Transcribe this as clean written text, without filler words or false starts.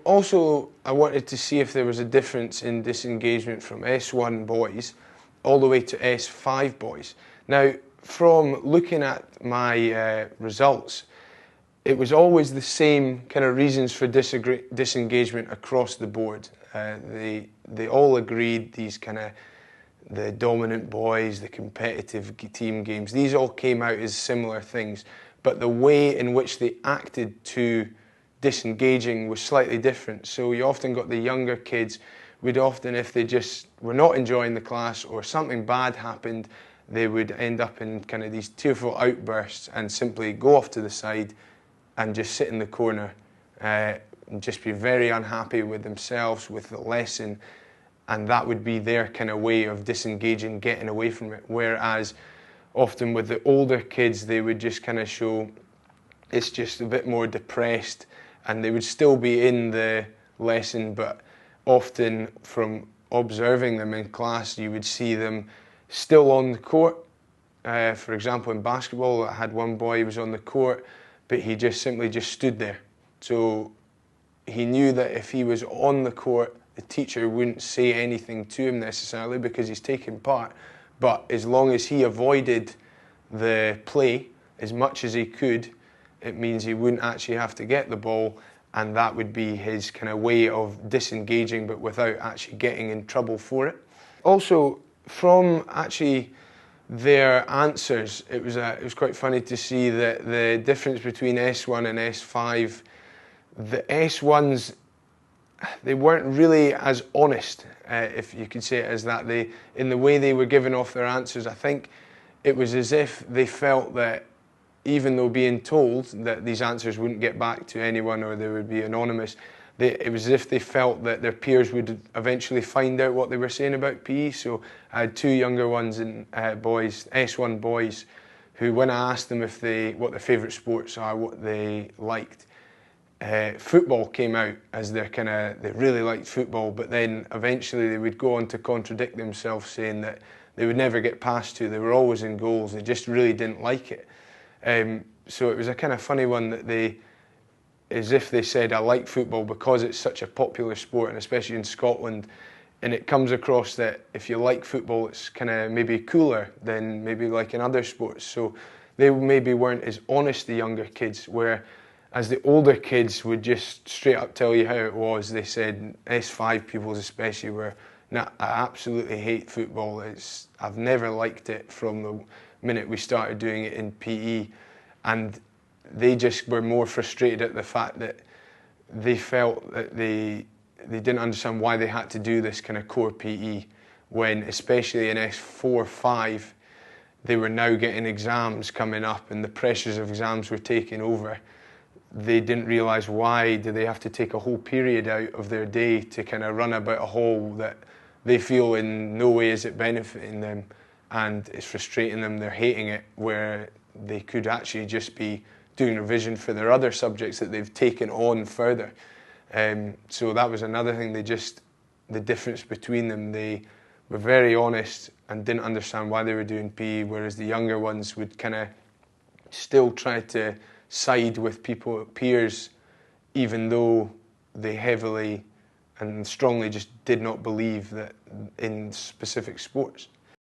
Also, I wanted to see if there was a difference in disengagement from S1 boys all the way to S5 boys. Now, from looking at my results, it was always the same kind of reasons for disengagement across the board. They all agreed these kind of the dominant boys, the competitive team games, these all came out as similar things, but the way in which they acted to disengaging was slightly different. So you often got the younger kids would often, if they just were not enjoying the class or something bad happened, they would end up in kind of these tearful outbursts and simply go off to the side and just sit in the corner and just be very unhappy with themselves, with the lesson, and that would be their kind of way of disengaging, getting away from it. Whereas often with the older kids, they would just kind of show it's just a bit more depressed, and they would still be in the lesson, but often from observing them in class, you would see them still on the court. For example, in basketball, I had one boy who was on the court, but he just simply just stood there. So he knew that if he was on the court, the teacher wouldn't say anything to him necessarily because he's taking part. But as long as he avoided the play as much as he could, it means he wouldn't actually have to get the ball, and that would be his kind of way of disengaging but without actually getting in trouble for it. Also, from actually their answers, it was quite funny to see that the difference between S1 and S5, the S1s, they weren't really as honest, if you could say it as that. In the way they were giving off their answers, I think it was as if they felt that even though being told that these answers wouldn't get back to anyone or they would be anonymous, it was as if they felt that their peers would eventually find out what they were saying about PE. So I had two younger ones, boys, S1 boys, who when I asked them what their favourite sports are, what they liked, football came out as they really liked football, but then eventually they would go on to contradict themselves, saying that they would never get past two, they were always in goals, they just really didn't like it. So it was a kind of funny one that as if they said, I like football because it's such a popular sport, and especially in Scotland, and it comes across that if you like football, it's kind of maybe cooler than maybe like in other sports. So they maybe weren't as honest, the younger kids, whereas the older kids would just straight up tell you how it was. They said, S5 pupils especially, were, nah, I absolutely hate football. I've never liked it from the minute we started doing it in PE, and they just were more frustrated at the fact that they felt that they didn't understand why they had to do this kind of core PE, when especially in S4, 5, they were now getting exams coming up and the pressures of exams were taking over. They didn't realise why do they have to take a whole period out of their day to kind of run about a hole that they feel in no way is it benefiting them, and it's frustrating them, they're hating it, where they could actually just be doing revision for their other subjects that they've taken on further. So that was another thing, the difference between them. They were very honest and didn't understand why they were doing PE, whereas the younger ones would kind of still try to side with peers, even though they heavily and strongly just did not believe that in specific sports.